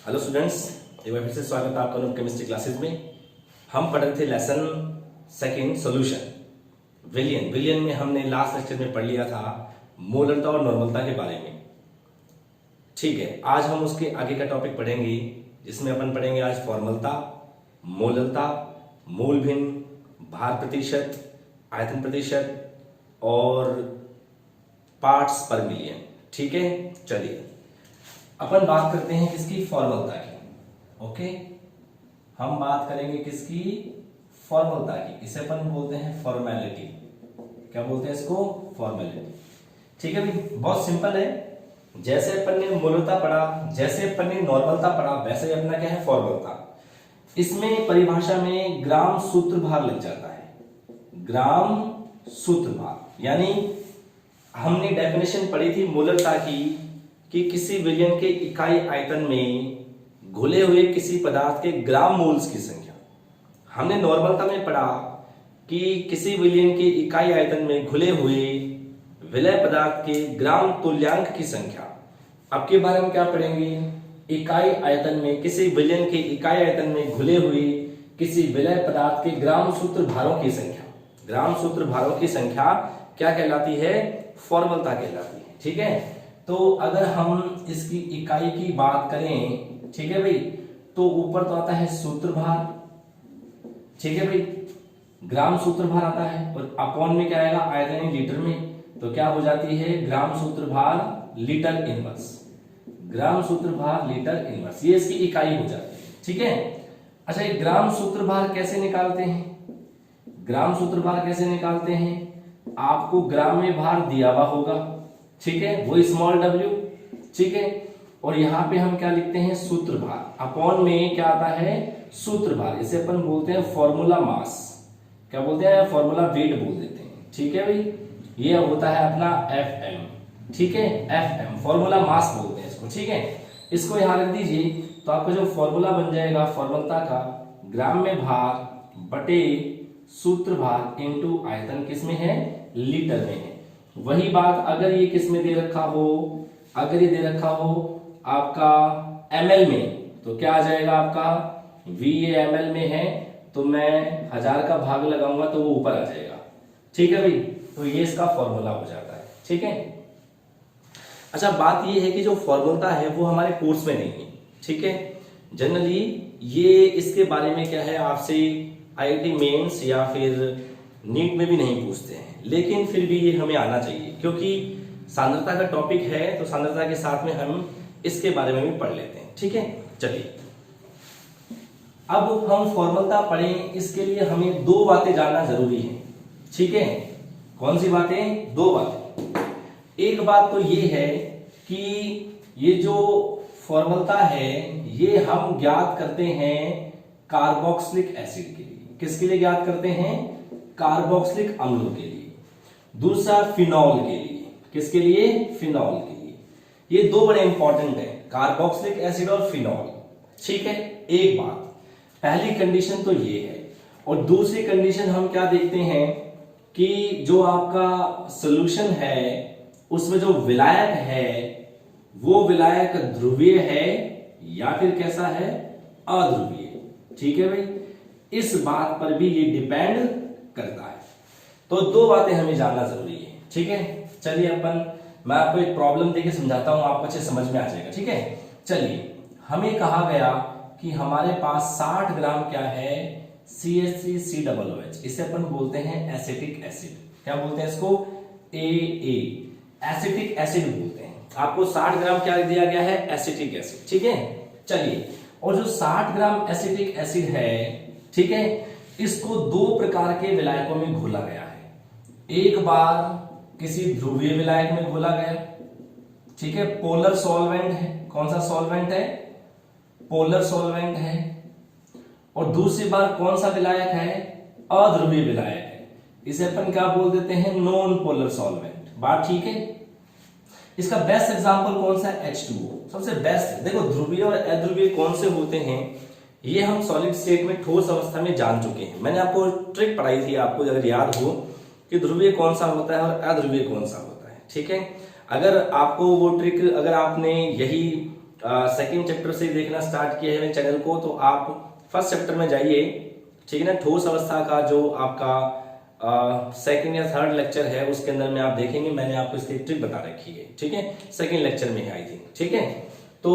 Hello students, एक बार फिर से स्वागत है आपका लोग केमिस्ट्री क्लासेस में। हम पढ़ रहे थे लेसन सेकंड सॉल्यूशन विलियन में हमने लास्ट लेक्चर में पढ़ लिया था मोलरता और नॉर्मलता के बारे में। ठीक है, आज हम उसके आगे का टॉपिक पढ़ेंगे जिसमें अपन पढ़ेंगे आज फॉर्मलता, मोलरता, मोल भिन्न, भार प्रतिशत, आयतन प्रतिशत और पार्ट्स पर मिलियन। ठीक है, चलिए अपन बात करते हैं किसकी, फॉर्मलता की। ओके, हम बात करेंगे किसकी, फॉर्मलता की। इसे अपन बोलते हैं फॉर्मेलिटी। क्या बोलते हैं इसको, फॉर्मेलिटी। ठीक है भाई, बहुत सिंपल है। जैसे अपन ने मोलरता पढ़ा, जैसे अपन ने नॉर्मलता पढ़ा, वैसे ही अपना क्या है फॉर्मलता। इसमें परिभाषा में ग्राम सूत्र भार लग जाता है। ग्राम सूत्र भार यानी हमने डेफिनेशन पढ़ी थी मोलरता की कि किसी विलयन के इकाई आयतन में घुले हुए किसी पदार्थ के ग्राम मोल्स की संख्या। हमने नॉर्मलता में पढ़ा कि किसी विलयन के इकाई आयतन में घुले हुए विलय पदार्थ के ग्राम तुल्यांक की संख्या। अब के बारे में क्या पढ़ेंगे, इकाई आयतन में किसी विलयन के इकाई आयतन में घुले हुए किसी विलय पदार्थ के ग्राम सूत्र भारों की संख्या। ग्राम सूत्र भारों की संख्या क्या कहलाती है, फॉर्मलता कहलाती है। ठीक है, तो अगर हम इसकी इकाई की बात करें, ठीक है भाई, तो ऊपर तो आता है सूत्र भार। ठीक है भाई, ग्राम सूत्र भार आता है और अपॉन में क्या आएगा, आयतन लीटर में। तो क्या हो जाती है, ग्राम सूत्र भार लीटर इनवर्स। ग्राम सूत्र भार लीटर इनवर्स, ये इसकी इकाई हो जाती है। ठीक है, अच्छा ये ग्राम सूत्र भार कैसे निकालते हैं, ग्राम सूत्र भार कैसे निकालते हैं, आपको ग्राम में भार दिया हुआ होगा। ठीक है, वो स्मॉल w। ठीक है, और यहां पे हम क्या लिखते हैं, सूत्र भार। अपॉन में क्या आता है, सूत्र भार। इसे अपन बोलते हैं फॉर्मूला मास। क्या बोलते हैं, फॉर्मूला वेट बोल देते हैं। ठीक है भाई, ये होता है अपना Fm। ठीक है, Fm फॉर्मूला मास बोलते हैं इसको। ठीक है, इसको यहां रख दीजिए तो आपका जो फॉर्मूला बन जाएगा फॉर्मलता का, ग्राम में भार बटे सूत्र भार इनटू आयतन किसमें है, लीटर में है। वही बात अगर ये किस में दे रखा हो, अगर ये दे रखा हो आपका ml में, तो क्या आ जाएगा आपका V ये ml में है तो मैं 1000 का भाग लगाऊंगा तो वो ऊपर आ जाएगा। ठीक है भाई, तो ये इसका फॉर्मूला हो जाता है। ठीक है, अच्छा बात ये है कि जो फॉर्मूला है वो हमारे कोर्स में नहीं है। ठीक है, जनरली ये इसके बारे में क्या है आपसे IIT मेंस या फिर नीट में भी नहीं पूछते हैं, लेकिन फिर भी ये हमें आना चाहिए क्योंकि सांद्रता का टॉपिक है तो सांद्रता के साथ में हम इसके बारे में भी पढ़ लेते हैं। ठीक है, चलिए अब हम फॉर्मलता पढ़ें, इसके लिए हमें दो बातें जानना जरूरी है। ठीक है, कौन सी बातें, दो बातें। एक बात तो ये है कि ये जो फॉर्मलता है ये हम ज्ञात करते हैं कार्बोक्सिलिक एसिड के लिए। किसके लिए ज्ञात करते हैं, कार्बोक्सिलिक अम्लों के लिए। दूसरा फिनॉल के लिए। किसके लिए, फिनॉल के लिए। ये दो बड़े इंपॉर्टेंट हैं, कार्बोक्सिलिक एसिड और फिनॉल। ठीक है, एक बात, पहली कंडीशन तो ये है। और दूसरी कंडीशन हम क्या देखते हैं कि जो आपका सॉल्यूशन है उसमें जो विलायक है वो विलायक ध्रुवीय है या फिर कैसा है, अध्रुवीय। ठीक है भाई, इस बात पर भी ये डिपेंड करता है। तो दो बातें हमें जानना जरूरी है। ठीक है, चलिए मैं आपको एक प्रॉब्लम देके समझाता हूं, आपको अच्छे समझ में आ जाएगा। ठीक है, चलिए हमें कहा गया कि हमारे पास 60 ग्राम क्या है, CH3COOH। इसे अपन बोलते हैं एसिटिक एसिड। क्या बोलते हैं इसको, AA, एसिटिक एसिड बोलते हैं। आपको 60 ग्राम क्या दिया गया है, एसिटिक एसिड। ठीक है, चलिए, और जो 60 ग्राम एसिटिक एसिड है, ठीक है, इसको दो प्रकार के विलायकों में घोला गया है। एक बार किसी ध्रुवीय विलायक में घोला गया। ठीक है, पोलर सॉल्वेंट है। कौन सा सॉल्वेंट है, पोलर सॉल्वेंट है। और दूसरी बार कौन सा विलायक है, अध्रुवीय विलायक है। इसे अपन क्या बोल देते हैं, नॉन पोलर सॉल्वेंट। बात ठीक है। इसका बेस्ट एग्जांपल कौन सा है, H2O सबसे बेस्ट है। देखो ध्रुवीय और अध्रुवीय कौन से होते हैं ये हम सॉलिड स्टेट में ठोस अवस्था में जान चुके हैं। मैंने आपको ट्रिक पढ़ाई थी, आपको अगर याद हो, कि ध्रुवीय कौन सा होता है और अध्रुवीय कौन सा होता है। ठीक है, अगर आपको वो ट्रिक, अगर आपने यही सेकंड चैप्टर से देखना स्टार्ट किया है मेरे चैनल को, तो आप फर्स्ट चैप्टर में जाइए, ठीक है ना। ठोस अवस्था का जो आपका सेकंड या थर्ड लेक्चर है उसके अंदर में आप देखेंगे, मैंने आपको इसकी ट्रिक बता रखी है, ठीक है। सेकंड लेक्चर में है आई थिंक, ठीक है। तो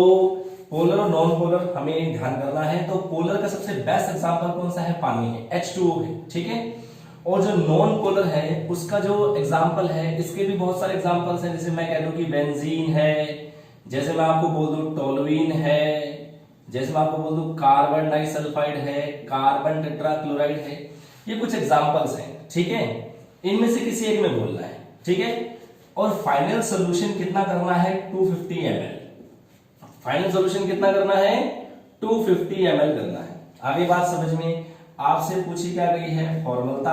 पोलर और नॉन पोलर हमें ध्यान करना है। तो पोलर का सबसे बेस्ट एग्जांपल कौन सा है? पानी है, H2O है, ठीक है। और जो नॉन पोलर है उसका जो एग्जांपल है, इसके भी बहुत सारे एग्जांपल्स हैं। जैसे मैं कह दूं कि बेंजीन है, जैसे मैं आपको बोल दूं टोलुइन है, जैसे मैं आपको बोल दूं कार्बन डाइसल्फाइड है, कार्बन टेट्राक्लोराइड है। ये कुछ एग्जांपल्स हैं, ठीक है। इनमें से किसी एक में बोलना है, ठीक है। और फाइनल सोल्यूशन कितना करना है? 250 ml। फाइनल सोल्यूशन कितना करना है? 250 ml करना है। आगे बात समझ में? आपसे पूछी क्या गई है? फॉर्मूला।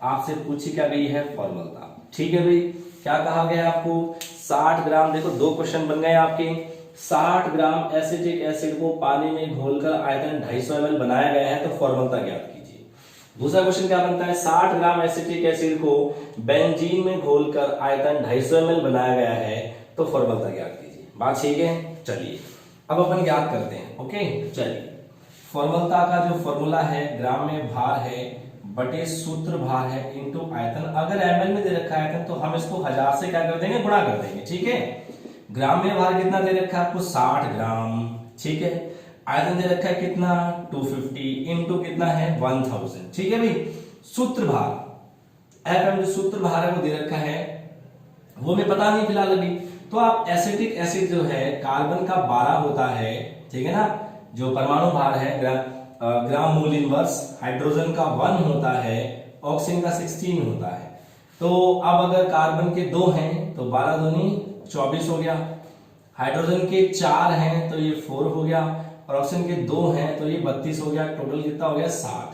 आपसे पूछी क्या गई है? फॉर्मूला, ठीक है भाई। क्या कहा गया आपको? 60 ग्राम, देखो 2 क्वेश्चन बन गए आपके। 60 ग्राम एसिटिक एसिड को पानी में घोलकर आयतन 250 ml बनाया गया है, तो फॉर्मूला ज्ञात कीजिए। दूसरा क्वेश्चन क्या बनता है? 60 ग्राम एसिटिक एसिड को बेंजीन में घोलकर आयतन 250 ml बनाया गया है, तो फॉर्मूला ज्ञात कीजिए। बात ठीक है? चलिए अब अपन ज्ञात करते हैं। ओके, चलिए। फॉर्मूला का जो फॉर्मूला है, ग्राम में भार है बटे सूत्र भार है इनटू आयतन। अगर ml में दे रखा है आयतन तो हम इसको 1000 से क्या कर देंगे? गुणा कर देंगे, ठीक है। ग्राम में भार कितना दे रखा है आपको? 60 ग्राम, ठीक है। आयतन दे रखा है कितना? 250 इनटू कितना है? 1000, ठीक है भाई। सूत्र भार एफएम जो सूत्र भार है वो दे रखा है, वो हमें पता नहीं फिलहाल अभी। तो आप एसिटिक एसिड जो है कार्बन का 12 होता है, ठीक है ना। जो परमाणु भार है ग्राम मोल इनवर्स, हाइड्रोजन का 1 होता है, ऑक्सीजन का 16 होता है। तो अब अगर कार्बन के 2 हैं तो 12 दूनी 24 हो गया, हाइड्रोजन के 4 हैं तो ये 4 हो गया, और ऑक्सीजन के 2 हैं तो ये 32 हो गया। टोटल कितना हो गया? 60।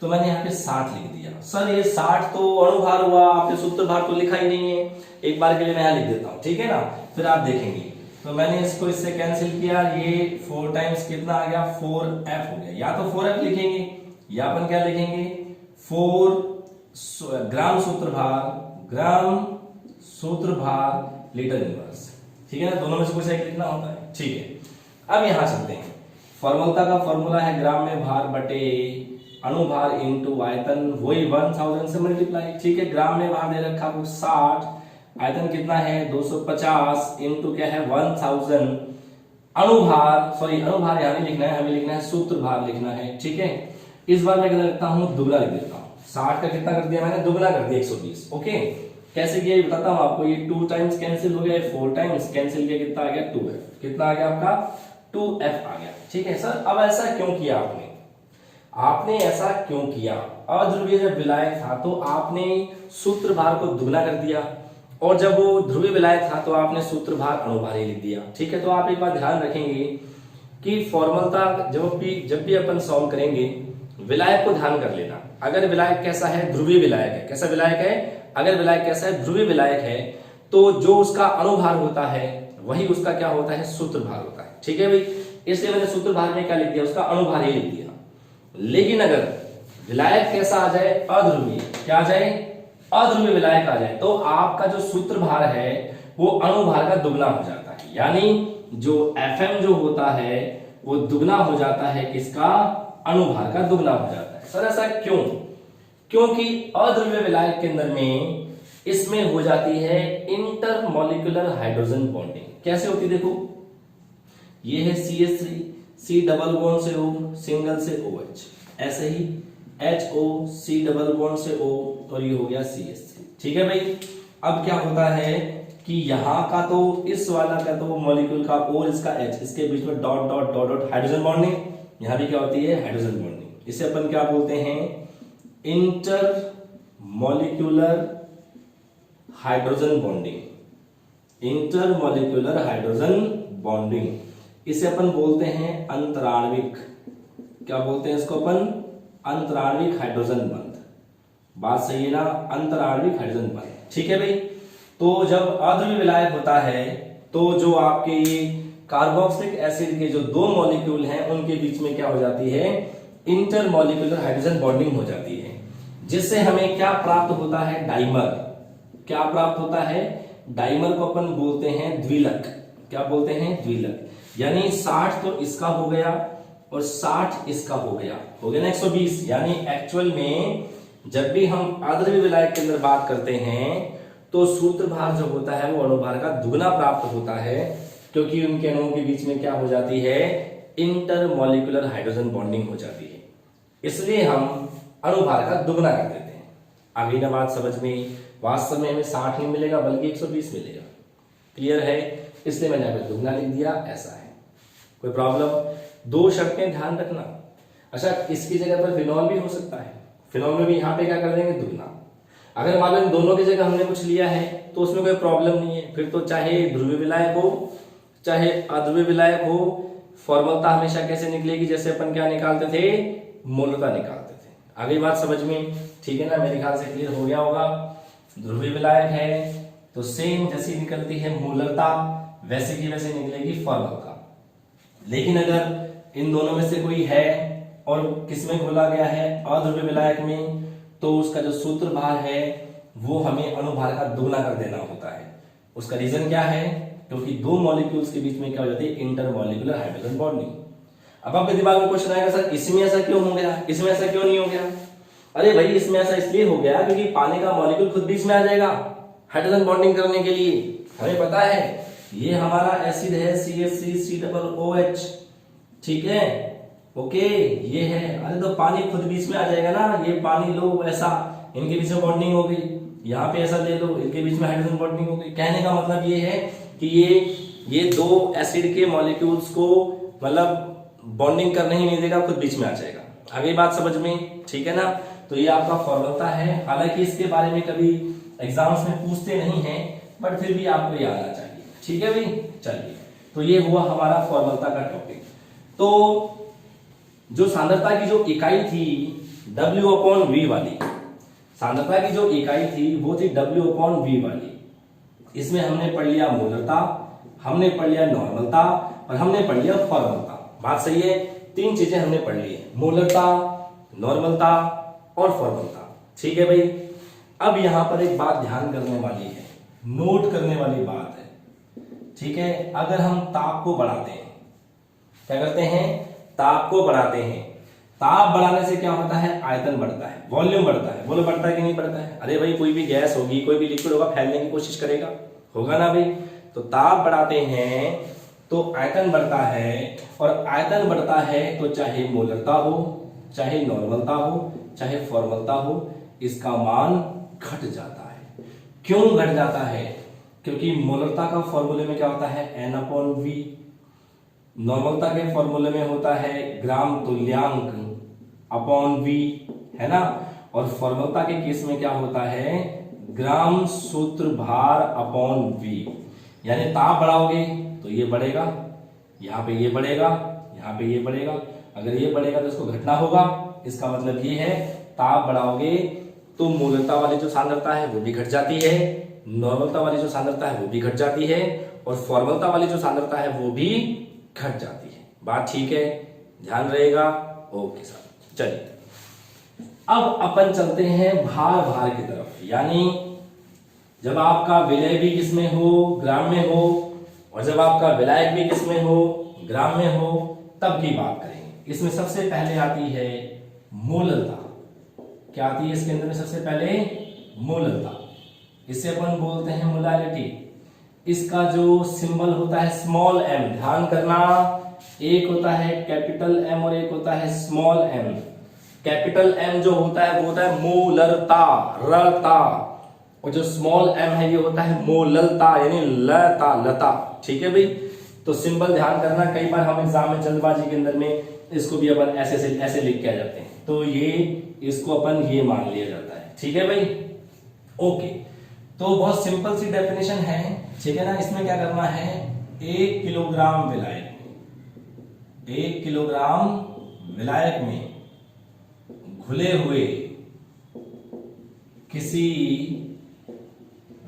तो मैंने यहाँ पे 60 लिख दिया। सर ये 60 तो अणु भार हुआ, आपने सूत्र भार तो लिखा ही नहीं है। एक बार के लिए मैं यहाँ लिख देता हूँ, ठीक है ना, फिर आप देखेंगे। तो मैंने इसको इससे कैंसिल किया, ये 4 टाइम्स कितना आ गया? 4F हो गया। या तो 4F लिखेंगे या अपन क्या लिखेंगे? 4 ग्राम सूत्र भार लीटर इनवर्स, ठीक है ना। दोनों में से कुछ एक लिखना होता है, ठीक है। अब यहां चलते हैं। फॉर्मूला का फॉर्मूला है ग्राम में भार बटे अणु भार इनटू आयतन, वही 1000 से मल्टीप्लाई, ठीक है। ग्राम में भार दे रखा आपको 60, आयतन कितना है? 250 इनटू क्या है? 1000। अणु भार यहां नहीं लिखना है, हमें लिखना है सूत्र भार लिखना है, ठीक है। इस बार मैं क्या करता हूं? दुगना लिख देता हूं। 60 का कितना कर दिया मैंने? दुगना कर दिया, 120। ओके, कैसे किया ये बताता हूं आपको। ये 2 टाइम्स कैंसिल हो गया, 4 टाइम्स कैंसिल किया, कितना आ गया? 2F। कितना आ गया आपका? 2F आ गया, ठीक है। सर अब ऐसा क्यों किया आपने ऐसा क्यों किया? अध्रुवीय जब विलायक था तो आपने सूत्र भार को दुगना कर दिया, और जब वो ध्रुवीय विलायक था तो आपने सूत्र भार अणु भार ही लिख दिया, ठीक है। तो आप एक बात ध्यान रखेंगे कि फॉर्मूला जब भी अपन सॉल्व करेंगे, विलायक को ध्यान कर लेना। अगर विलायक कैसा है? ध्रुवीय विलायक है। कैसा विलायक है? अगर विलायक कैसा है? ध्रुवीय विलायक है, तो जो उसका अणु भार होता है वही उसका क्या होता है? सूत्र भार होता है, ठीक है भाई। इसलिए मैंने सूत्र भार में क्या लिख दिया? उसका अणु भार ही लिख दिया। लेकिन अगर विलायक कैसा आ जाए? अध्रुवीय, क्या आ जाए? अध्रुवीय विलायक आ जाए, तो आपका जो सूत्र भार है वो अणु भार का दुगना हो जाता है। यानी जो Fm जो होता है वो दुगना हो जाता है, किसका? अणु भार का दुगना हो जाता है। सर ऐसा क्यों? क्योंकि अध्रुवीय विलायक के अंदर में इसमें हो जाती है इंटरमॉलिक्यूलर हाइड्रोजन बॉन्डिंग। कैसे होती? देखो, ये है CH3, C डबल बॉन्ड से O, सिंगल से OH, ऐसे ही HO, C डबल बॉन्ड से O, और ये हो गया CH3, ठीक है भाई। अब क्या होता है कि यहाँ का तो इस वाला का तो मॉलिक्यूल का और इसका H, इसके बीच में dot dot dot dot hydrogen bonding, यहाँ भी क्या होती है? Hydrogen bonding. इसे अपन क्या बोलते हैं? Inter molecular hydrogen bonding. Intermolecular hydrogen bonding, इसे अपन बोलते हैं अंतराण्विक। क्या बोलते हैं इसको अपन? अंतराण्विक हाइड्रोजन बंध। बात सही है ना? अंतराण्विक हाइड्रोजन बंध, ठीक है भाई। तो जब अध्रुवीय विलायक होता है तो जो आपके कार्बोक्सिलिक एसिड के जो 2 मॉलिक्यूल हैं उनके बीच में क्या हो जाती है? इंटरमॉलिक्यूलर हाइड्रोजन बॉन्डिंग हो जाती है, जिससे हमें क्या प्राप्त होता है? डाइमर। क्या प्राप्त होता है? डाइमर को अपन बोलते हैं द्विलक। क्या बोलते हैं, द्विलक। यानी 60 तो इसका हो गया और 60 इसका हो गया ना 120। यानी एक्चुअल में जब भी हम आद्रव्य विलायक के अंदर बात करते हैं तो सूत्रभार जो होता है वो अणुभार का दुगना प्राप्त होता है, क्योंकि उनके अणुओं के बीच में क्या हो जाती है, इंटरमॉलिक्यूलर हाइड्रोजन बॉन्डिंग हो जाती है, इसलिए हम अणुभार का दुगना कर देते हैं। अभी ना बात समझ में, वास्तव में हमें 60 नहीं मिलेगा बल्कि 120 मिलेगा। क्लियर है, इसलिए मैंने यहाँ पे दुगना लिख दिया, ऐसा है। कोई प्रॉब्लम? 2 शर्तें ध्यान रखना। अच्छा, इसकी जगह पर फिनॉल भी हो सकता है, फिनॉल में भी यहाँ पे क्या कर देंगे, दुगना। अगर मान लो इन दोनों की जगह हमने कुछ लिया है तो उसमें कोई प्रॉब्लम नहीं है, फिर तो चाहे ध्रुवीय विलायक हो चाहे अध्रुवीय विलायक हो, फॉर्मलता हमेशा कैसे निकलेगी, जैसे अपन क्या निकालते थे, मोलता निकालते थे। आगे बात समझ में, ठीक है ना, मेरे ख्याल से क्लियर हो गया होगा। ध्रुवीय विलायक है तो सेम जैसी निकलती है मूलता, वैसे की वैसे निकलेगी फॉर्मलता। लेकिन अगर इन दोनों में से कोई है और किसमें घोला गया है, अध्रुवीय विलायक में, तो उसका जो सूत्रभार है वो हमें अणुभार का दुगना कर देना होता है। उसका रीजन क्या है, क्योंकि 2 मॉलिक्यूल्स के बीच में क्या हो जाती है, इंटरमॉलिक्यूलर हाइड्रोजन बॉन्डिंग। अब आपके दिमाग में क्वेश्चन आएगा, सर इसमें ऐसा क्यों हो गया, इसमें ऐसा क्यों नहीं हो गया? अरे भाई, इसमें ऐसा इसलिए हो गया क्योंकि पानी का मॉलिक्यूल खुद बीच में आ जाएगा हाइड्रोजन बॉन्डिंग करने के लिए। हमें पता है ये हमारा एसिड है CH3COOH, ठीक है, ओके, ये है। अरे तो पानी खुद बीच में आ जाएगा ना, ये पानी लो ऐसा, इनके बीच में बॉन्डिंग हो गई, यहाँ पे ऐसा ले लो, इनके बीच में हाइड्रोजन बॉन्डिंग हो गई। कहने का मतलब ये है कि ये 2 एसिड के मॉलिक्यूल्स को मतलब बॉन्डिंग करने ही नहीं देगा, खुद बीच में आ जाएगा। आगे बात समझ में, ठीक है ना। तो ये आपका फॉर्मूला है, हालांकि इसके बारे में कभी एग्जाम्स में पूछते नहीं है, बट फिर भी आपको याद आना चाहिए, ठीक है भाई। चलिए, तो ये हुआ हमारा फॉर्मूला का टॉपिक। तो जो सांद्रता की जो इकाई थी W/V वाली, सांद्रता की जो इकाई थी वो थी W/V वाली। इसमें हमने पढ़ लिया मोलरता, हमने पढ़ लिया नॉर्मलता और हमने पढ़ लिया फॉर्मलता। बात सही है, 3 चीजें हमने पढ़ ली है, मोलरता, नॉर्मलता और फॉर्मलता, ठीक है भाई। अब यहां पर एक बात ध्यान करने वाली है, नोट करने वाली बात है, ठीक है। अगर हम ताप को बढ़ाते हैं, क्या करते हैं, ताप को बढ़ाते हैं, ताप बढ़ाने से क्या होता है, आयतन बढ़ता है, वॉल्यूम बढ़ता है। बोलो बढ़ता है कि नहीं बढ़ता है? अरे भाई, कोई भी गैस होगी, कोई भी लिक्विड होगा, फैलने की कोशिश करेगा, होगा ना भाई। तो ताप बढ़ाते हैं तो आयतन बढ़ता है, और आयतन बढ़ता है तो चाहे मोलरता हो, चाहे नॉर्मलता हो, चाहे फॉर्मलता हो, इसका मान घट जाता है। क्यों घट जाता है? क्योंकि मोलरता का फॉर्मूले में क्या होता है, N/V, नॉर्मलता के फॉर्मूले में होता है ग्राम तुल्यांक अपॉन V, है ना। और फॉर्मलता के केस में क्या होता है, ग्राम सूत्र भार अपॉन V। यानी ताप बढ़ाओगे तो ये बढ़ेगा, यहाँ पे ये बढ़ेगा, यहाँ पे ये बढ़ेगा। अगर ये बढ़ेगा तो इसको घटना होगा, इसका मतलब ये है ताप बढ़ाओगे तो मोलरता वाली जो सांद्रता है वो भी घट जाती है, नॉर्मलता वाली जो सांद्रता है वो भी घट जाती है, और फॉर्मलता वाली जो सांद्रता है वो भी घट जाती है। बात ठीक है, ध्यान रहेगा, ओके सर। चलिए, अब अपन चलते हैं भार की तरफ। यानी जब आपका विलय भी किसमें हो, ग्राम में हो, और जब आपका विलायक भी किसमें हो, ग्राम में हो, तब की बात करेंगे। इसमें सबसे पहले आती है मोलरता। क्या आती है इसके अंदर में? सबसे पहले मोलरता, इसे अपन बोलते हैं मोलालिटी। इसका जो सिंबल होता है स्मॉल m, ध्यान करना, एक होता है कैपिटल M और एक होता है स्मॉल m। कैपिटल M जो होता है वो होता है मोलरता, रता, और जो स्मॉल m है ये होता है मोललता, यानी लता, लता, ठीक है भाई। तो सिंबल ध्यान करना, कई बार हम एग्जाम में जल्दबाजी के अंदर में इसको भी अपन ऐसे लिख के आ जाते हैं, तो ये इसको अपन ये मान लिया जाता है, ठीक है भाई, ओके। तो बहुत सिंपल सी डेफिनेशन है, ठीक है ना। इसमें क्या करना है, 1 किलोग्राम विलायक में, 1 किलोग्राम विलायक में घुले हुए किसी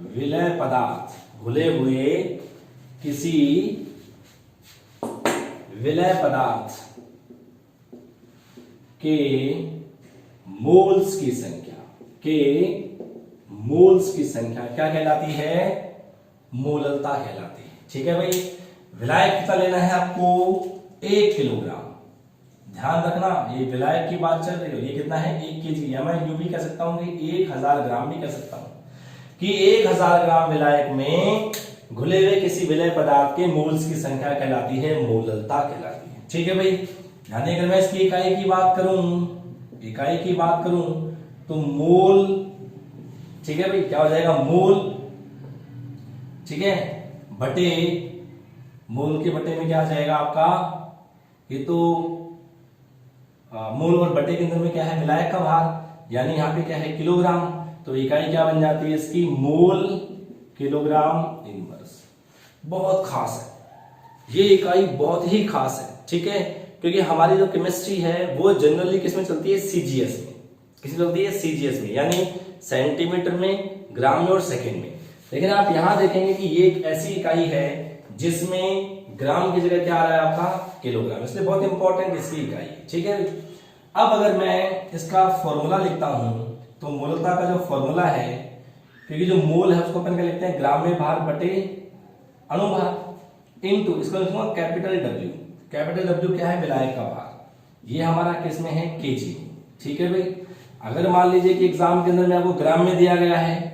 विलय पदार्थ, घुले हुए किसी विलय पदार्थ के मोल्स की संख्या क्या कहलाती है, मोललता कहलाती है। ठीक है भाई। विलायक कितना लेना है आपको? 1 किलोग्राम। ध्यान रखना, ये विलायक की बात चल रही है। ये कितना है? 1 केजी, या मैं यूं भी कह सकता हूं कि 1000 ग्राम भी कह सकता हूं कि 1000 ग्राम विलायक में घुले हुए किसी विलय पदार्थ के मोल्स की संख्या कहलाती है मोललता कहलाती है। ठीक है भाई। यानी अगर मैं इसकी इकाई की बात करूं तो मोल, ठीक है भाई, क्या हो जाएगा? मोल, ठीक है, बटे, मोल के बटे में क्या आ जाएगा आपका? ये तो मोल और बटे के अंदर में क्या है? विलायक का भार, यानी यहाँ पे क्या है? किलोग्राम। तो इकाई क्या बन जाती है इसकी? मोल किलोग्राम इनवर्स। बहुत खास है ये इकाई, बहुत ही खास है। ठीक है, क्योंकि हमारी जो केमिस्ट्री है वो जनरली किसमें चलती है? सीजीएस में। किसमें चलती है? सीजीएस में, यानी सेंटीमीटर में, ग्राम में और सेकंड में। लेकिन आप यहां देखेंगे कि ये एक ऐसी इकाई है जिसमें ग्राम की जगह क्या आ रहा है आपका? किलोग्राम। इसलिए बहुत इंपॉर्टेंट इसकी इकाई है। ठीक है, अब अगर मैं इसका फॉर्मूला लिखता हूं तो मोलता का जो फॉर्मूला है, क्योंकि जो मोल है उसको अपन क्या लिखते हैं? ग्राम में भार बटे अणुभार इनटू, इसको लिखूंगा कैपिटल डब्ल्यू। कैपिटल डब्ल्यू क्या है? विलायक का भार। ये हमारा किस में है? केजी। ठीक है भाई। अगर मान लीजिए कि एग्जाम के अंदर में आपको ग्राम में दिया गया है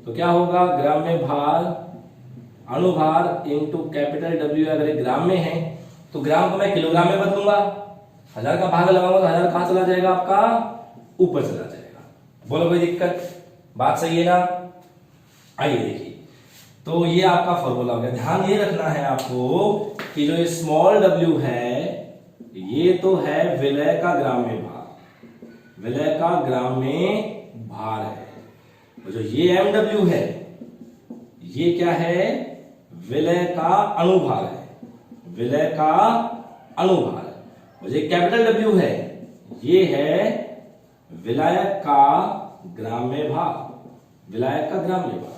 तो क्या होगा? ग्राम में भार अणुभार इनटू कैपिटल डब्ल्यू। अगर ग्राम में है तो ग्राम को मैं किलोग्राम में बदलूंगा, 1000 का भाग लगाऊंगा तो 1000 कहां चला जाएगा आपका? ऊपर चला जाएगा। बोलो कोई दिक्कत? बात सही है ना? आइए देखिए, तो ये आपका फॉर्मूला हो गया। ध्यान ये रखना है आपको कि जो स्मॉल w है ये तो है विलय का ग्राम में भार, विलय का ग्राम में भार है। और जो ये mw है ये क्या है? विलय का अणुभार है, विलय का अणुभार है। और ये कैपिटल W है ये है विलायक का ग्राम में भार, विलायक का ग्राम में भार।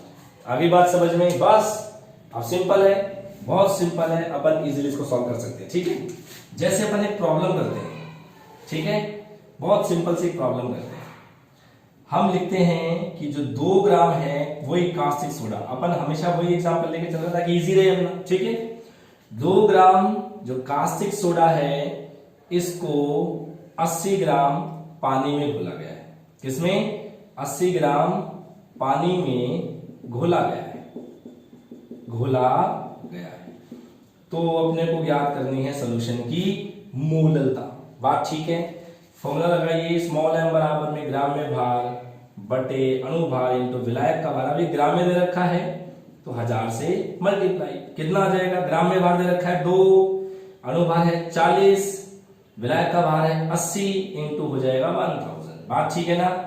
आगे बात समझ में? बस अब सिंपल है, बहुत सिंपल है, अपन इजीली इसको सॉल्व कर सकते हैं। ठीक है, जैसे अपन एक प्रॉब्लम करते हैं, ठीक है, बहुत सिंपल सी प्रॉब्लम करते हैं। हम लिखते हैं कि जो 2 ग्राम है वही कास्टिक सोडा, अपन हमेशा वही एग्जांपल लेके चल रहे ताकि इजी रहे अपना। ठीक है, 2 ग्राम जो कास्टिक सोडा है इसको 80 ग्राम पानी में घोला गया है। किसमें? 80 ग्राम पानी में घोला गया है, घोला गया है। तो अपने को ज्ञात करनी है सॉल्यूशन की मोललता। बात ठीक है? फॉर्मूला लगाइए, स्मॉल m बराबर में ग्राम में भार बटे अणुभार इनटू विलायक का भार। अभी ग्राम में दे रखा है तो 1000 से मल्टीप्लाई, कितना आ जाएगा? ग्राम में भार दे रखा है 2, अणुभार है 40, विलायक का भार है 80 इंटू हो जाएगा 1000। बात ठीक है ना?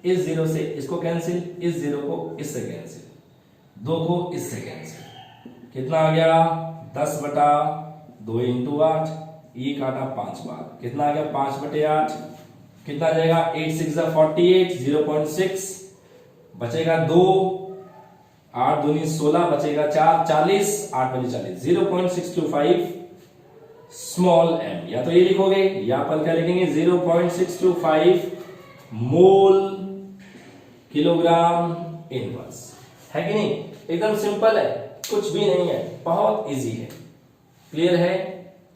इस 0 से इसको कैंसिल, इस 0 को इससे कैंसिल, 2 को इससे कैंसिल, कितना आ गया? 10 बटा 2 इंटू 8, ये काटा 5 बार, कितना आ गया? 5 बटे 8, कितना आ जाएगा? 8 6 48, 0.6 बचेगा 2, 8 दूनी 16 बचेगा 4, 40, 8 बजे 40, 0.625 स्मॉल m। या तो ये लिखोगे या अपन क्या लिखेंगे? 0.625 मोल किलोग्राम इनवर्स। है कि नहीं? एकदम सिंपल है, कुछ भी नहीं है, बहुत इजी है। क्लियर है?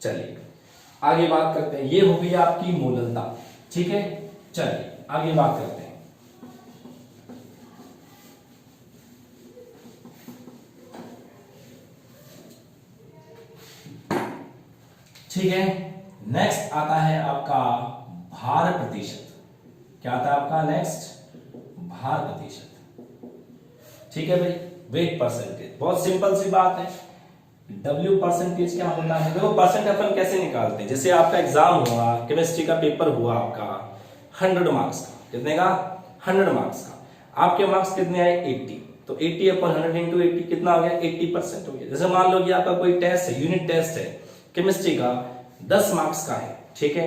चलिए आगे बात करते हैं। ये हो गई आपकी मोललता। ठीक है, चलिए आगे बात करते हैं। ठीक है, नेक्स्ट आता है आपका भार प्रतिशत। क्या आता है आपका नेक्स्ट? भार प्रतिशत। ठीक है भाई, वेट परसेंटेज, बहुत सिंपल सी बात है। W परसेंटेज क्या होता है? देखो परसेंट अपन कैसे निकालते हैं। जैसे आपका एग्जाम हुआ, केमिस्ट्री का पेपर हुआ आपका 100 मार्क्स का, कितने का? 100 मार्क्स का। आपके मार्क्स कितने आए? 80। तो 80 अपन 100 इंटू 80 कितना हो गया? 80% हो गया। जैसे मान लो कि आपका कोई टेस्ट है, यूनिट टेस्ट है केमिस्ट्री का, 10 मार्क्स का है। ठीक है,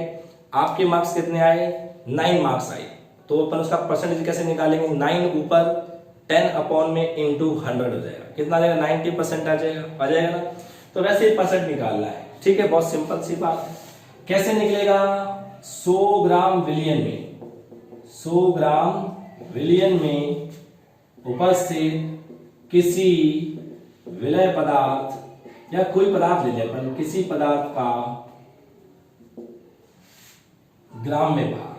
आपके मार्क्स कितने आए? 9 मार्क्स आए। तो अपन उसका परसेंटेज कैसे निकालेंगे? 9 ऊपर 10 अपॉन में इंटू 100 हो जाएगा, कितना आ जाएगा? 90% आ जाएगा ना। तो वैसे ही परसेंट निकालना है। ठीक है, बहुत सिंपल सी बात है। कैसे निकलेगा? 100 ग्राम विलियन में, 100 ग्राम विलियन में उपस्थित किसी विलय पदार्थ या कोई पदार्थ ले लें अपन, किसी पदार्थ का ग्राम में भार,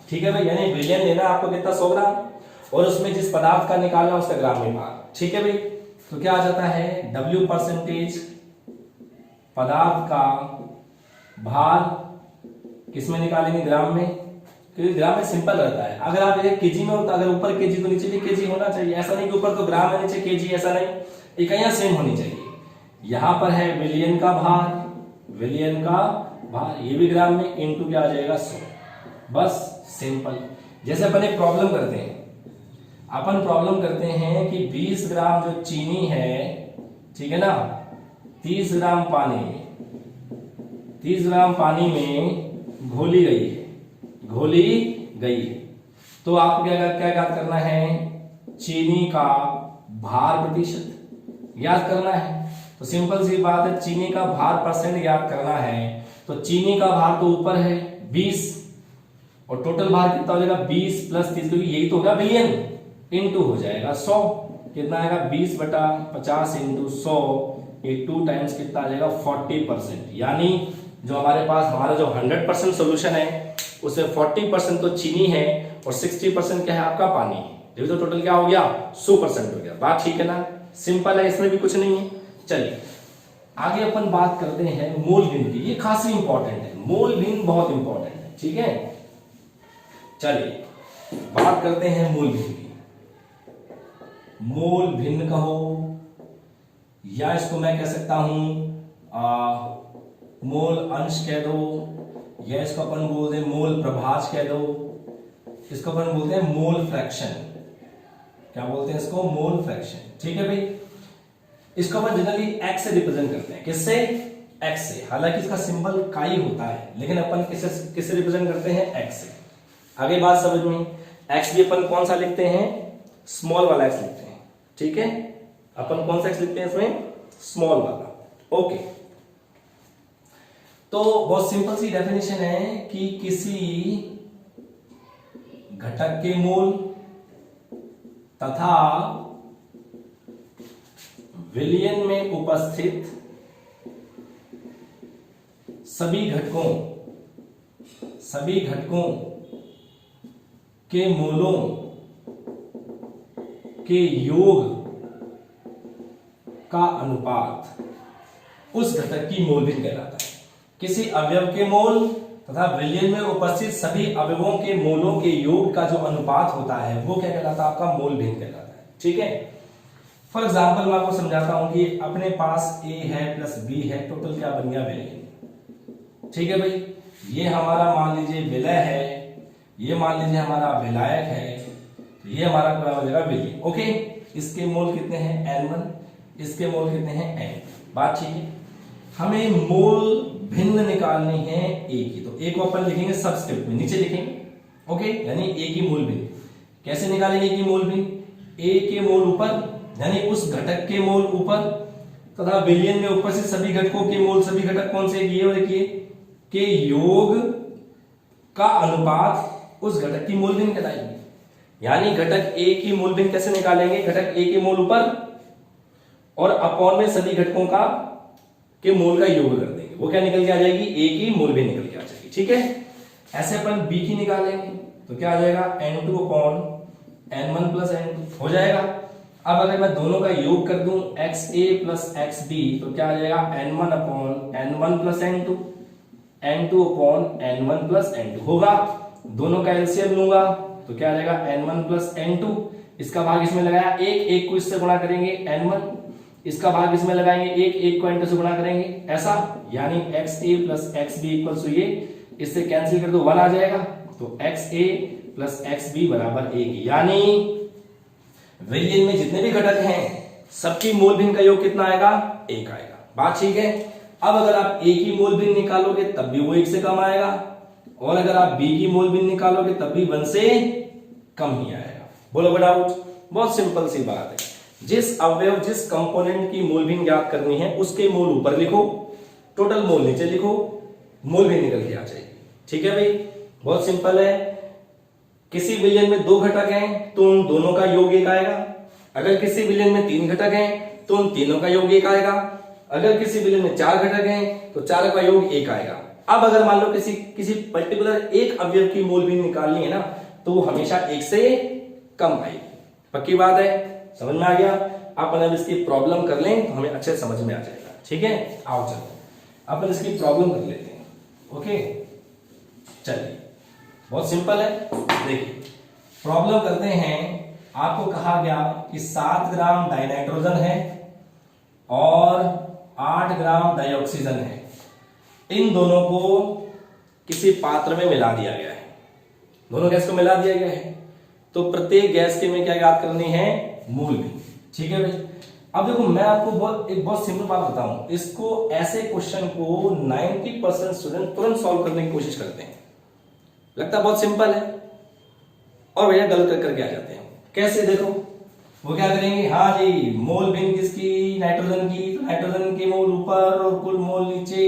ठीक है भाई। यानी विलियन लेना आपको कितना 100 ग्राम, और उसमें जिस पदार्थ का निकालना उसका ग्राम में भार, ठीक है भाई। तो क्या आ जाता है W परसेंटेज पदार्थ का भार, किसमें निकालेंगे, ग्राम में, क्योंकि ग्राम में सिंपल रहता है। अगर आप ये केजी में होता, अगर ऊपर केजी तो नीचे भी केजी होना चाहिए, ऐसा नहीं कि ऊपर तो ग्राम है नीचे केजी, ऐसा नहीं, इकाइयां सेम होनी चाहिए। यहां पर है विलियन का भार, ये भी ग्राम में, इनटू क्या आ जाएगा 100, बस सिंपल। जैसे अपन एक प्रॉब्लम करते हैं, कि 20 ग्राम जो चीनी है, ठीक है ना, 30 ग्राम पानी में घोली गई है, तो आपको क्या याद करना है, चीनी का भार प्रतिशत याद करना है। तो सिंपल सी बात है, चीनी का भार परसेंट याद करना है। तो चीनी का भार तो ऊपर है 20, और टोटल भार कितना हो जाएगा 20 प्लस 30, क्योंकि यही तो होगा बिलियन, इनटू हो जाएगा 100, कितना आएगा 20/50 इंटू 100, ये 2 टाइम्स कितना आ जाएगा 40%। यानी जो हमारे पास हमारा जो 100% सोल्यूशन है उसमें 40% तो चीनी है और 60% क्या है आपका पानी है, ये तो टोटल क्या हो गया 100% हो गया। बात ठीक है ना, सिंपल है, इसमें भी कुछ नहीं है। चलिए आगे अपन बात करते हैं मोल भिन्न की, ये खासी इंपॉर्टेंट है, मोल भिन्न बहुत इंपॉर्टेंट है, ठीक है। चलिए बात करते हैं मोल भिन्न की। मोल भिन्न कहो, या इसको मैं कह सकता हूं मोल अंश कह दो, या इसको अपन बोलते हैं मोल प्रभाज कह दो, इसको अपन बोलते हैं मोल फ्रैक्शन। क्या बोलते हैं इसको, मोल फ्रैक्शन, ठीक है भाई। इसको अपन जनरली x से रिप्रेजेंट करते हैं, किससे, x से। हालांकि इसका सिंबल काई होता है, लेकिन अपन किससे रिप्रेजेंट करते हैं, x से। आगे बात समझ में, x भी अपन कौन सा लिखते हैं, स्मॉल वाला x लिखते हैं, ठीक है। अपन कौन सा x लिखते हैं इसमें, स्मॉल वाला, ओके। तो बहुत सिंपल सी डेफिनेशन है कि किसी घटक के मोल तथा विलयन में उपस्थित सभी घटकों के मोलों के योग का अनुपात उस घटक की मोल भिन्न कहलाता है। किसी अवयव के मोल तथा विलयन में उपस्थित सभी अवयवों के मोलों के योग का जो अनुपात होता है वो क्या कहलाता है, आपका मोल भिन्न कहलाता है, ठीक है। फॉर एग्जाम्पल मैं आपको समझाता हूं कि अपने पास A है प्लस B है, टोटल क्या बन गया, विलयन, ठीक है भाई। ये हमारा मान लीजिए विलय है, ये मान लीजिए हमारा विलायक है, तो ये हमारा क्या हो जाएगा, विलयन, ओके। इसके मोल कितने हैं N1, इसके मोल कितने हैं N2, बात ठीक है। हमें मोल भिन्न निकालनी है A की, तो A को अपन लिखेंगे सबस्क्रिप्ट में, नीचे लिखेंगे, ओके। यानी A की मोल भिन्न कैसे निकालेंगे, A की मोल भिन्न, A के मोल ऊपर यानी उस घटक के मोल ऊपर तथा विलयन में उपस्थित सभी घटकों के मोल, सभी घटक कौन से, ये देखिए, के योग का अनुपात उस घटक की मोल भिन्न कहलाएगी। यानी घटक A की मोल भिन्न कैसे निकालेंगे, घटक A के मोल ऊपर और अपॉन में सभी घटकों का के मोल का योग कर देंगे, वो क्या निकल के आ जाएगी, A की मोल भिन्न निकल के आ जाएगी, ठीक है। ऐसे अपन B की निकालेंगे तो क्या आ जाएगा, N2 upon N1 plus N2 हो जाएगा। अब अगर मैं दोनों का योग कर दूं XA प्लस XB तो क्या आ जाएगा, N1 upon N1 plus N2, N2 upon N1 plus N2 होगा। दोनों का एलसीएम लूंगा तो क्या आ जाएगा, N1 प्लस N2, इसका भाग इसमें लगाया, एक को इससे गुणा करेंगे N1, इसका भाग इसमें लगाएंगे, एक को N2 से गुणा करेंगे, ऐसा। यानी XA plus XB equal to ये, इससे कैंसिल कर दो 1 आ जाएगा, तो XA प्लस XB बराबर 1। यानी विलयन में जितने भी घटक हैं सबकी मोल भिन्न का योग कितना आएगा, 1 आएगा, बात ठीक है। अब अगर आप A की मोल भिन्न निकालोगे तब भी वो 1 से कम आएगा, और अगर आप B की मोल भिन्न निकालोगे तब भी 1 से कम ही आएगा। बोलो डाउट, बहुत सिंपल सी बात है। जिस अवयव जिस कंपोनेंट की मोल भिन्न ज्ञात करनी है उसके मोल ऊपर लिखो, टोटल मोल नीचे लिखो, मोल भिन्न निकल के आ जाएगी, ठीक है भाई, बहुत सिंपल है। किसी विलयन में 2 घटक हैं तो उन दोनों का योग 1 आएगा। अगर किसी विलयन में 3 घटक हैं तो उन तीनों का योग 1 आएगा। अगर किसी विलेन में 4 घटक हैं तो 4 का योग 1 आएगा। अब अगर मान लो किसी पर्टिकुलर एक अवयव की मोल भिन्न निकालनी है ना, तो वो हमेशा 1 से कम आएगी। पक्की बात है, समझ में आ गया। अपन अब इसकी प्रॉब्लम कर लें तो हमें अच्छे समझ में आ जाएगा। ठीक है, आओ चलो अपन इसकी प्रॉब्लम कर लेते हैं। ओके, चलिए, बहुत सिंपल है। देखिए प्रॉब्लम करते हैं। आपको कहा गया कि 7 ग्राम डाइनाइट्रोजन है और 8 ग्राम डाइऑक्सीजन है। इन दोनों को किसी पात्र में मिला दिया गया है। दोनों गैस को मिला दिया गया है, तो प्रत्येक गैस के में क्या याद करनी है? मोल भिन्न। ठीक है भाई। अब देखो मैं आपको एक बहुत सिंपल बात बताऊं। इसको ऐसे क्वेश्चन को 90% स्टूडेंट तुरंत सॉल्व करने की कोशिश करते हैं, लगता है बहुत सिंपल है, और भैया गलत करके आ जाते हैं। कैसे? देखो वो क्या करेंगे, हाँ जी मोल भिन्न किसकी? नाइट्रोजन की। तो नाइट्रोजन के मोल ऊपर और कुल मोल नीचे,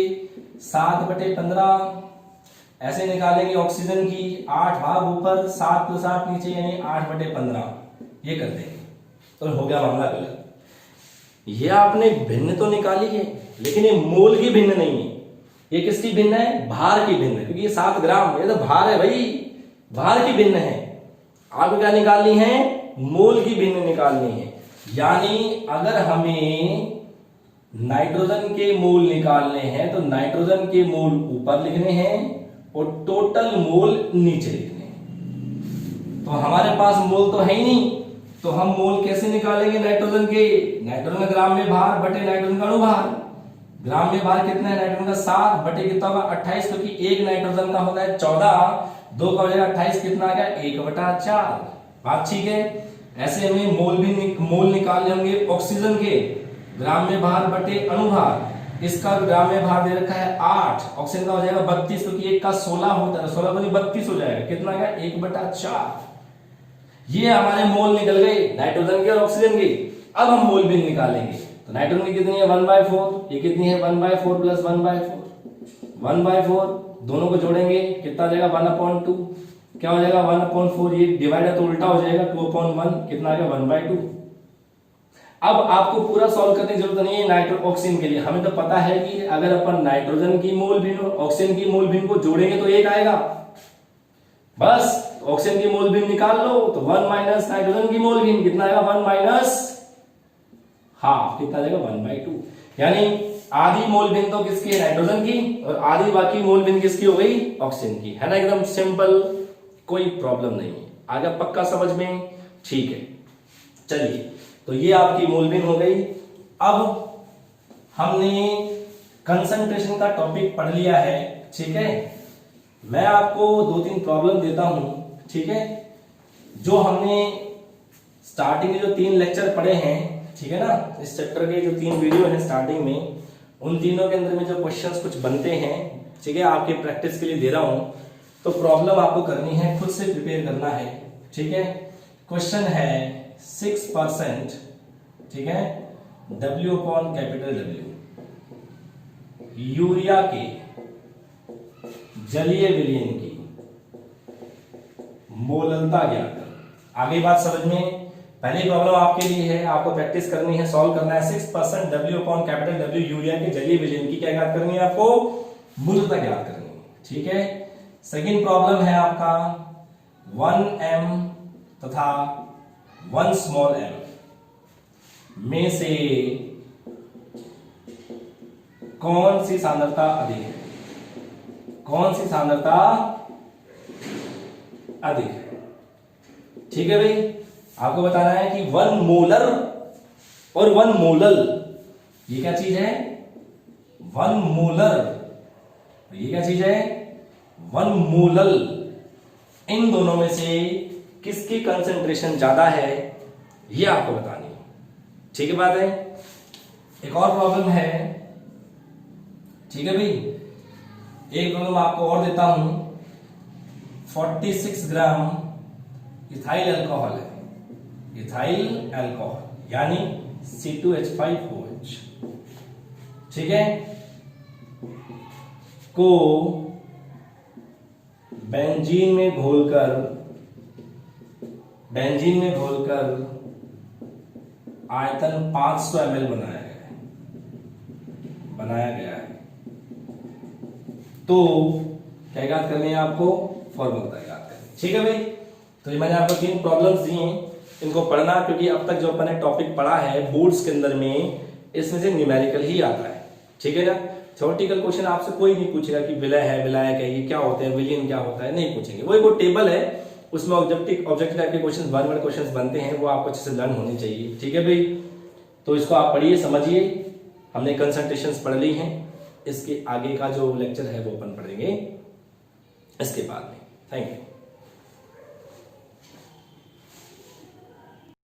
7/15। ऐसे निकालेंगे ऑक्सीजन की, 8 भाग ऊपर 7 + 8 नीचे, यानी 8/15। ये कर देंगे तो हो गया मामला गलत। ये आपने भिन्न तो निकाली है, लेकिन ये मोल की भिन्न नहीं है। ये किसकी भिन्न है? भार की भिन्न है, क्योंकि ये 7 ग्राम, ये तो भार है भाई, भार की भिन्न है। आपको क्या निकालनी है? मोल की भिन्न निकालनी है। यानी अगर हमें नाइट्रोजन के मोल निकालने हैं तो नाइट्रोजन के मोल ऊपर लिखने हैं और टोटल मोल नीचे लिखने हैं। तो हमारे पास मोल तो है ही नहीं, तो हम मोल कैसे निकालेंगे नाइट्रोजन के? नाइट्रोजन का ग्राम में भार बटे नाइट्रोजन का अणुभार। ग्राम में भार कितना है नाइट्रोजन का? 7 बटे कितना होगा? 28, क्योंकि एक नाइट्रोजन का होता है 14, 2 का हो जाएगा 28, कितना आ गया? 1/4। बात ठीक है। ऐसे हमें मोल निकालने होंगे ऑक्सीजन के, ग्राम में भार बटे अणुभार। इसका ग्राम में भार दे रखा है 8, ऑक्सीजन का हो जाएगा 32, क्योंकि एक का 16 होता है, 16 बनी 32 हो जाएगा, कितना गया? 1/4। ये हमारे मोल निकल गए नाइट्रोजन के और ऑक्सीजन के। अब हम मोल भिन्न निकालेंगे। तो नाइट्रोजन की कितनी है? 1/4। ये कितनी है? 1/4 + 1/4, 1/4। दोनों को जोड़ेंगे कितना आ जाएगा? 1/2। क्या हो जाएगा? 1/4। ये डिवाइडर तो उल्टा हो जाएगा, 2/1, कितना आ गया? 1/2। अब आपको पूरा सॉल्व करने की जरूरत नहीं है नाइट्रो ऑक्सीजन के लिए। हमें तो पता है कि अगर अपन नाइट्रोजन की मोल भिन्न और ऑक्सीजन की मोल भिन्न को जोड़ेंगे तो 1 आएगा। बस ऑक्सीजन की मोल भिन्न निकाल लो, तो 1 माइनस नाइट्रोजन की मोल भिन्न कितना आएगा? 1 माइनस हाफ, कितना आ जाएगा? 1/2। यानी आधी मोल भिन्न तो किसकी है? नाइट्रोजन की, और आधी बाकी मोल भिन्न किसकी हो गई? ऑक्सीजन की। है ना, एकदम सिंपल, कोई प्रॉब्लम नहीं है। आगे पक्का समझ में? ठीक है, चलिए। तो ये आपकी मोल भिन्न हो गई। अब हमने कंसंट्रेशन का टॉपिक पढ़ लिया है। ठीक है, मैं आपको 2-3 प्रॉब्लम देता हूं। ठीक है, जो हमने स्टार्टिंग में जो 3 लेक्चर पढ़े हैं, ठीक है ना, इस चैप्टर के जो 3 वीडियो हैं स्टार्टिंग में, उन तीनों के अंदर में जो क्वेश्चंस कुछ बनते हैं, ठीक है, आपके प्रैक्टिस के लिए दे रहा हूं। तो प्रॉब्लम आपको करनी है, खुद से प्रिपेयर करना है। ठीक है, क्वेश्चन है 6%, ठीक है, W/W यूरिया के जलीय विलयन की मोललता ज्ञात कर। आगे बात समझ में? पहली प्रॉब्लम आपके लिए है, आपको प्रैक्टिस करनी है, सॉल्व करना है। 6% W/W यूरिया के जलीय विलयन की क्या ज्ञात करनी है? आपको मोललता ज्ञात करनी है। ठीक है, सेकंड प्रॉब्लम है आपका 1m तथा 1 स्मॉल m में से कौन सी सांद्रता अधिक है? कौन सी सांद्रता अधिक है? ठीक है भाई, आपको बताना है कि 1 मोलर और 1 मोलल, ये क्या चीज है? 1 मोलर, ये क्या चीज है? 1 मोलल। इन दोनों में से किसकी कंसंट्रेशन ज्यादा है, ये आपको बतानी है। ठीक है बात है। एक और प्रॉब्लम है, ठीक है भाई, एक प्रॉब्लम आपको और देता हूं। 46 ग्राम इथाइल अल्कोहल है, इथाइल अल्कोहल यानी C2H5OH, ठीक है, को बेंजीन में घोलकर आयतन 500 ml बनाया गया है। तो क्या याद करनी है आपको? फॉर्मूला याद करनी है। ठीक है भाई, तो ये मैंने आपको 3 प्रॉब्लम्स दी हैं, इनको पढ़ना, क्योंकि अब तक जो अपन ने टॉपिक पढ़ा है बोर्ड्स के अंदर में इसमें से न्यूमेरिकल ही आता है। ठीक है ना, थ्योरेटिकल क्वेश्चन आपसे कोई नहीं पूछेगा कि विलय है, विलायक है, ये क्या होते हैं, विलियन क्या होता है, नहीं पूछेंगे। वो एक टेबल है, उसमें ऑब्जेक्टिव टाइप के क्वेश्चन, वन वर्ड क्वेश्चन बनते हैं, वो आपको अच्छे से लर्न होने चाहिए। ठीक है भाई, तो इसको आप पढ़िए, समझिए। हमने कंसंट्रेशंस पढ़ ली हैं, इसके आगे का जो लेक्चर है वो अपन पढ़ेंगे इसके बाद में। Thank you.